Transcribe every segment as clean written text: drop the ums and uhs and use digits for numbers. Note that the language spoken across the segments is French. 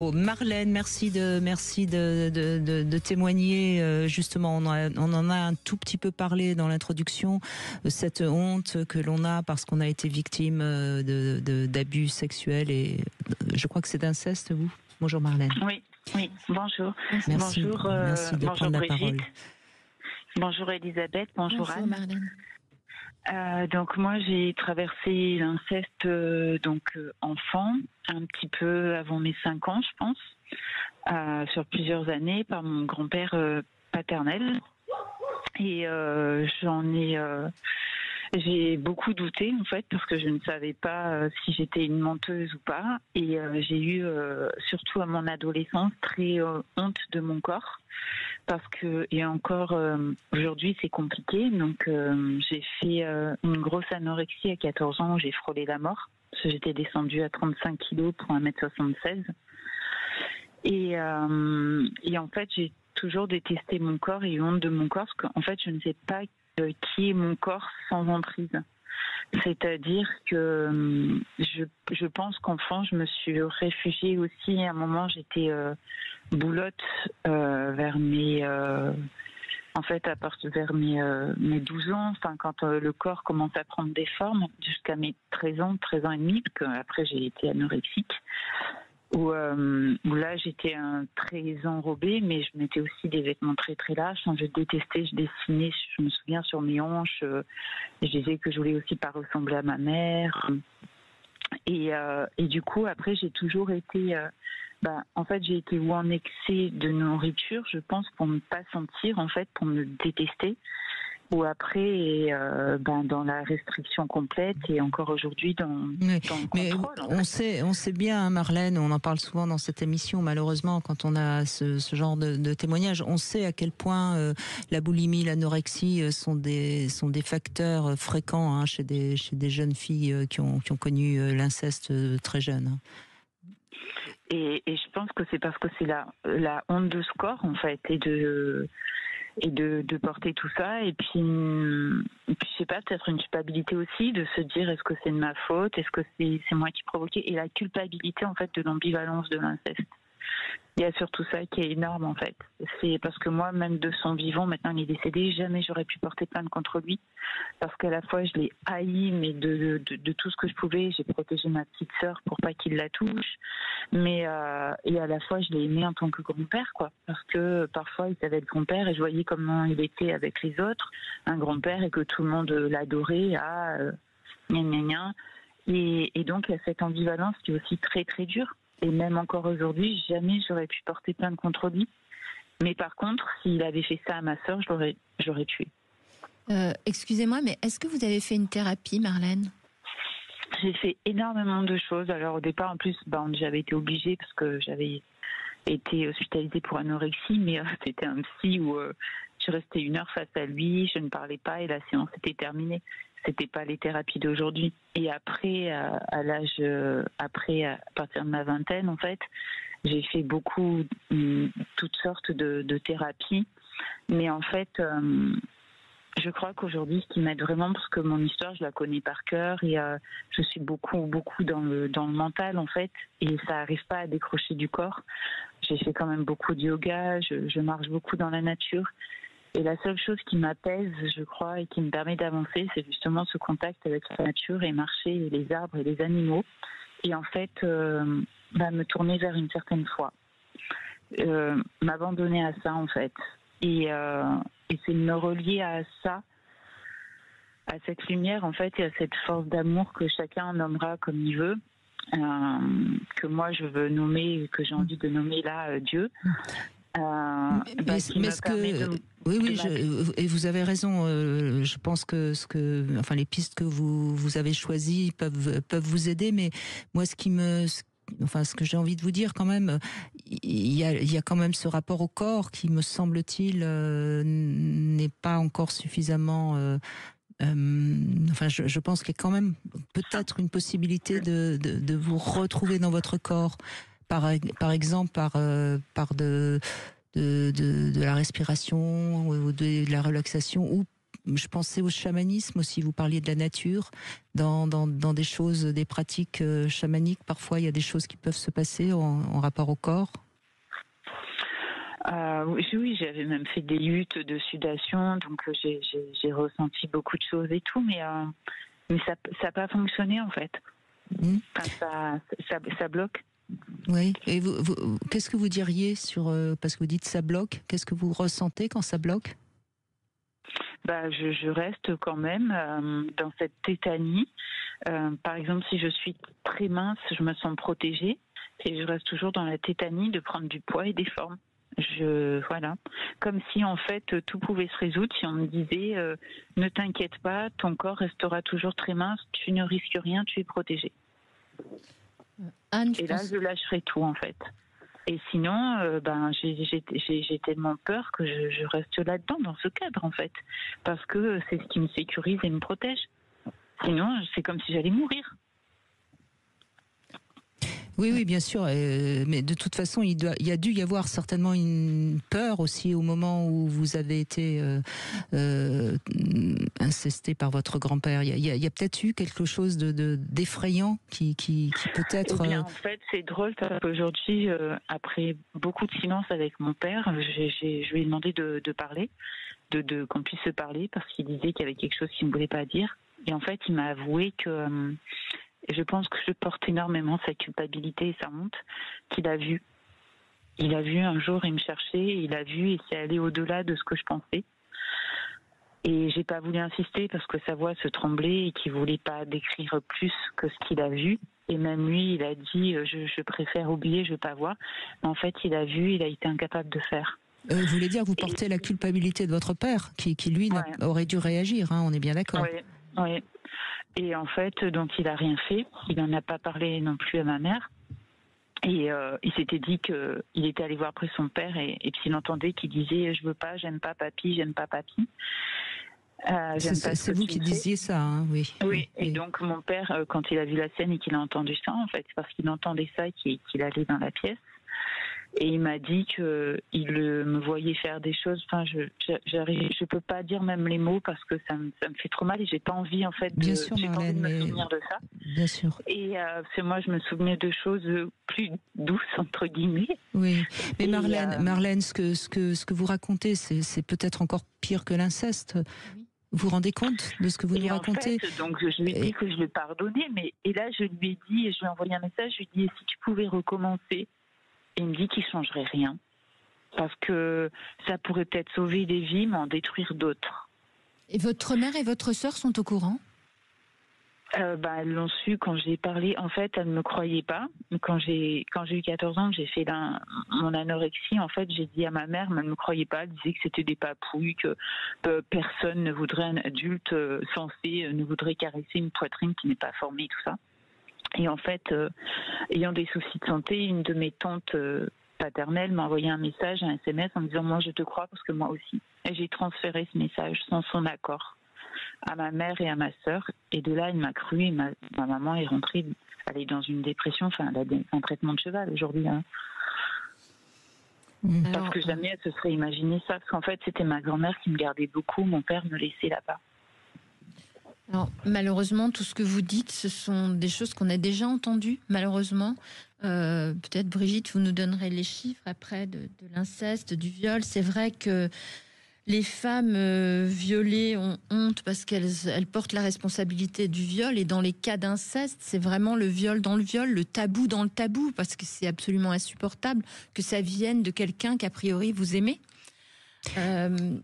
Oh, Marlène, merci de témoigner. Justement, on en a un tout petit peu parlé dans l'introduction, cette honte que l'on a parce qu'on a été victime d'abus sexuels et je crois que c'est d'inceste, vous. Bonjour Marlène. Oui, bonjour. Merci de Bonjour prendre la Brigitte. parole. Bonjour Elisabeth, bonjour Anne. Marlène. Donc moi j'ai traversé l'inceste enfant, un petit peu avant mes 5 ans je pense, sur plusieurs années par mon grand-père paternel. Et j'ai beaucoup douté en fait parce que je ne savais pas si j'étais une menteuse ou pas. Et j'ai eu surtout à mon adolescence très honte de mon corps. Parce que, et encore aujourd'hui c'est compliqué, donc j'ai fait une grosse anorexie à 14 ans où j'ai frôlé la mort, parce que j'étais descendue à 35 kilos pour 1m76. Et en fait j'ai toujours détesté mon corps et eu honte de mon corps, parce qu'en fait je ne sais pas qui est mon corps sans emprise. C'est-à-dire que je pense qu'enfant, je me suis réfugiée aussi. À un moment, j'étais boulotte vers mes 12 ans, enfin quand le corps commence à prendre des formes, jusqu'à mes 13 ans et demi, parce qu'après j'ai été anorexique. Où là j'étais très enrobée, mais je mettais aussi des vêtements très très larges. Je détestais, je dessinais, je me souviens sur mes hanches, je disais que je voulais aussi pas ressembler à ma mère. Et du coup après j'ai toujours été, en fait j'ai été ou en excès de nourriture, je pense, pour ne pas sentir, en fait pour me détester, ou après dans la restriction complète, et encore aujourd'hui dans le contrôle. On sait bien, hein, Marlène, on en parle souvent dans cette émission, malheureusement, quand on a ce genre de témoignages, on sait à quel point la boulimie, l'anorexie sont des facteurs fréquents, hein, chez des jeunes filles qui ont connu l'inceste très jeunes. Hein. Et je pense que c'est parce que c'est la honte de ce corps, en fait, et de porter tout ça, et puis je sais pas, peut-être une culpabilité aussi, de se dire est-ce que c'est de ma faute, est-ce que c'est moi qui provoquais, et la culpabilité en fait de l'ambivalence de l'inceste. Il y a surtout ça qui est énorme en fait. C'est parce que moi, même de son vivant, maintenant il est décédé, jamais j'aurais pu porter plainte contre lui, parce qu'à la fois je l'ai haï, mais de tout ce que je pouvais, j'ai protégé ma petite sœur pour pas qu'il la touche, mais et à la fois je l'ai aimé en tant que grand-père, quoi, parce que parfois il savait être grand-père et je voyais comment il était avec les autres, un grand-père, et que tout le monde l'adorait, gna gna gna. Et donc il y a cette ambivalence qui est aussi très très dure. Et même encore aujourd'hui, jamais j'aurais pu porter plainte contre lui. Mais par contre, s'il avait fait ça à ma sœur, j'aurais tué. Excusez-moi, mais est-ce que vous avez fait une thérapie, Marlène ? J'ai fait énormément de choses. Alors au départ, en plus, j'avais été obligée parce que j'avais été hospitalisée pour anorexie, mais c'était un psy où je restais 1 heure face à lui, je ne parlais pas et la séance était terminée. C'était pas les thérapies d'aujourd'hui. Et après, à partir de ma vingtaine, en fait, j'ai fait beaucoup, toutes sortes de thérapies. Mais en fait, je crois qu'aujourd'hui, ce qui m'aide vraiment, parce que mon histoire, je la connais par cœur, et je suis beaucoup dans le mental, en fait, et ça n'arrive pas à décrocher du corps. J'ai fait quand même beaucoup de yoga, je marche beaucoup dans la nature. Et la seule chose qui m'apaise, je crois, et qui me permet d'avancer, c'est justement ce contact avec la nature, et marcher, et les arbres et les animaux. Et en fait, me tourner vers une certaine foi. M'abandonner à ça, en fait. Et c'est me relier à ça, à cette lumière, en fait, et à cette force d'amour que chacun nommera comme il veut, que moi je veux nommer, que j'ai envie de nommer là, Dieu. Et vous avez raison. Je pense que les pistes que vous avez choisies peuvent vous aider. Mais moi, ce que j'ai envie de vous dire quand même, il y a quand même ce rapport au corps qui, me semble-t-il, n'est pas encore suffisamment. Je pense qu'il y a quand même peut-être une possibilité de vous retrouver dans votre corps. Par exemple, par de la respiration ou de la relaxation, ou je pensais au chamanisme aussi. Vous parliez de la nature, dans des choses, des pratiques chamaniques. Parfois, il y a des choses qui peuvent se passer en rapport au corps. Oui, j'avais même fait des luttes de sudation, donc j'ai ressenti beaucoup de choses et tout, mais ça n'a pas fonctionné en fait. Enfin, ça bloque. Oui. Et qu'est-ce que vous diriez sur parce que vous dites ça bloque. Qu'est-ce que vous ressentez quand ça bloque? Je reste quand même dans cette tétanie. Par exemple, si je suis très mince, je me sens protégée et je reste toujours dans la tétanie de prendre du poids et des formes. Voilà, comme si en fait tout pouvait se résoudre si on me disait ne t'inquiète pas, ton corps restera toujours très mince, tu ne risques rien, tu es protégée. Anne, et là je lâcherai tout en fait. Et sinon, j'ai tellement peur que je reste là-dedans, dans ce cadre en fait, parce que c'est ce qui me sécurise et me protège. Sinon, c'est comme si j'allais mourir. Oui, bien sûr. Mais de toute façon, il y a dû y avoir certainement une peur aussi au moment où vous avez été incesté par votre grand-père. Il y a peut-être eu quelque chose d'effrayant qui peut-être... Eh bien, en fait, c'est drôle parce qu'aujourd'hui, après beaucoup de silence avec mon père, je lui ai demandé de parler, qu'on puisse se parler, parce qu'il disait qu'il y avait quelque chose qu'il ne voulait pas dire. Et en fait, il m'a avoué que... je pense que je porte énormément sa culpabilité et sa honte qu'il a vu. Il a vu un jour, il me cherchait, il a vu et c'est allé au-delà de ce que je pensais. Et j'ai pas voulu insister parce que sa voix se tremblait et qu'il voulait pas décrire plus que ce qu'il a vu. Et même lui, il a dit je préfère oublier, je veux pas voir. Mais en fait, il a vu, il a été incapable de faire. Vous voulez dire que vous portez la culpabilité de votre père, qui lui aurait dû réagir, hein, on est bien d'accord. Oui. Et en fait, donc il a rien fait. Il n'en a pas parlé non plus à ma mère. Et il s'était dit qu'il était allé voir après son père et puis il entendait qu'il disait je veux pas, j'aime pas papy, j'aime pas papy. C'est vous qui disiez ça, hein, oui. Oui. Et donc mon père, quand il a vu la scène et qu'il a entendu ça, en fait, parce qu'il entendait ça qu'il allait dans la pièce. Et il m'a dit qu'il me voyait faire des choses. Enfin, je peux pas dire même les mots parce que ça me fait trop mal et j'ai pas envie en fait Bien sûr, j'ai pas envie de me souvenir de ça. Bien sûr. Et c'est moi je me souvenais de choses plus douces entre guillemets. Oui, mais Marlène, ce que vous racontez, c'est peut-être encore pire que l'inceste. Vous vous rendez compte de ce que vous nous racontez? En fait, donc je lui ai dit que je lui pardonnais, et là je lui ai dit, je lui ai envoyé un message, je lui ai dit si tu pouvais recommencer. Il me dit qu'il ne changerait rien, parce que ça pourrait peut-être sauver des vies, mais en détruire d'autres. Et votre mère et votre sœur sont au courant? Elles l'ont su quand j'ai parlé. En fait, elles ne me croyaient pas. Quand j'ai eu 14 ans, que j'ai fait mon anorexie, en fait, j'ai dit à ma mère, mais elle ne me croyait pas. Elle disait que c'était des papouilles, que personne ne voudrait, un adulte sensé ne voudrait caresser une poitrine qui n'est pas formée, tout ça. Et en fait, ayant des soucis de santé, une de mes tantes paternelles m'a envoyé un message, un SMS en me disant « Moi, je te crois parce que moi aussi ». Et j'ai transféré ce message sans son accord à ma mère et à ma sœur. Et de là, elle m'a cru et ma maman est rentrée, elle est dans une dépression, enfin, elle a un traitement de cheval aujourd'hui. Hein. Parce que jamais elle se serait imaginé ça. Parce qu'en fait, c'était ma grand-mère qui me gardait beaucoup, mon père me laissait là-bas. Alors, malheureusement, tout ce que vous dites, ce sont des choses qu'on a déjà entendues, malheureusement. Peut-être, Brigitte, vous nous donnerez les chiffres après de l'inceste, du viol. C'est vrai que les femmes violées ont honte parce qu'elles portent la responsabilité du viol. Et dans les cas d'inceste, c'est vraiment le viol dans le viol, le tabou dans le tabou, parce que c'est absolument insupportable que ça vienne de quelqu'un qu'a priori vous aimez. Anne,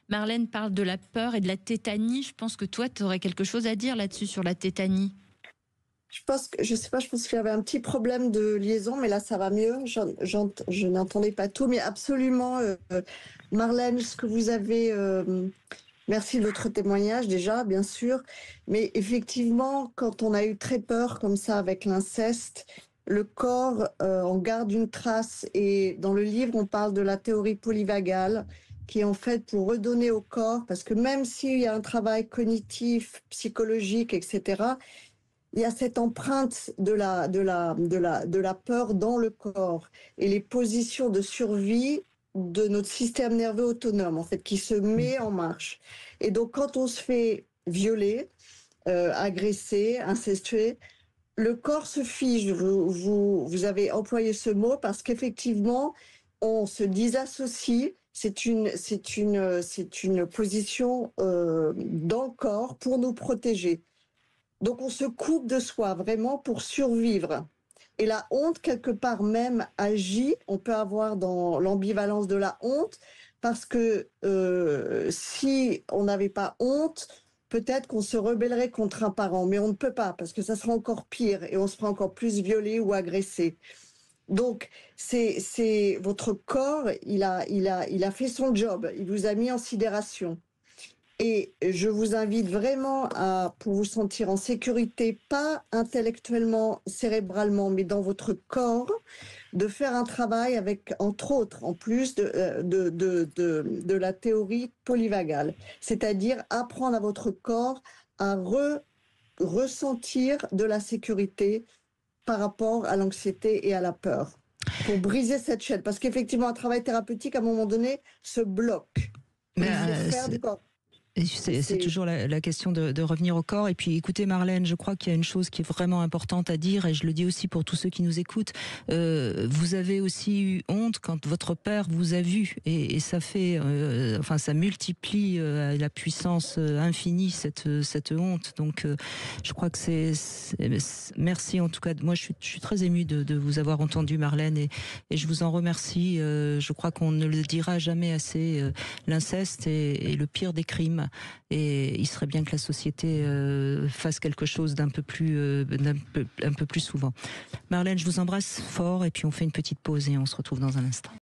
Marlène parle de la peur et de la tétanie. Je pense que toi, tu aurais quelque chose à dire là-dessus, sur la tétanie. Je pense qu'il y avait un petit problème de liaison, mais là, ça va mieux. Je n'entendais pas tout, mais absolument, Marlène, ce que vous avez... merci de votre témoignage, déjà, bien sûr. Mais effectivement, quand on a eu très peur, comme ça, avec l'inceste, le corps en garde une trace. Et dans le livre, on parle de la théorie polyvagale, qui est en fait pour redonner au corps, parce que même s'il y a un travail cognitif, psychologique, etc., il y a cette empreinte de la peur dans le corps. Et les positions de survie de notre système nerveux autonome, en fait, qui se met en marche. Et donc, quand on se fait violer, agresser, incestuer, le corps se fige. Vous avez employé ce mot parce qu'effectivement, on se disassocie. C'est une position dans le corps pour nous protéger. Donc, on se coupe de soi vraiment pour survivre. Et la honte, quelque part même, agit. On peut avoir dans l'ambivalence de la honte parce que si on n'avait pas honte, peut-être qu'on se rebellerait contre un parent, mais on ne peut pas parce que ça sera encore pire et on sera encore plus violé ou agressé. Donc, c'est votre corps, il a fait son job, il vous a mis en sidération. Et je vous invite vraiment pour vous sentir en sécurité, pas intellectuellement, cérébralement, mais dans votre corps, de faire un travail avec, entre autres, en plus de la théorie polyvagale. C'est-à-dire apprendre à votre corps à ressentir de la sécurité par rapport à l'anxiété et à la peur. Pour briser cette chaîne. Parce qu'effectivement, un travail thérapeutique, à un moment donné, se bloque. Il faut faire du corps. C'est toujours la question de revenir au corps. Et puis, écoutez, Marlène, je crois qu'il y a une chose qui est vraiment importante à dire, et je le dis aussi pour tous ceux qui nous écoutent. Vous avez aussi eu honte quand votre père vous a vu, et ça fait, enfin, ça multiplie à la puissance infinie cette honte. Donc, je crois que merci en tout cas. Moi, je suis très émue de vous avoir entendu, Marlène, et je vous en remercie. Je crois qu'on ne le dira jamais assez. L'inceste est le pire des crimes. Et il serait bien que la société fasse quelque chose d'un peu plus souvent. Marlène, je vous embrasse fort et puis on fait une petite pause et on se retrouve dans un instant.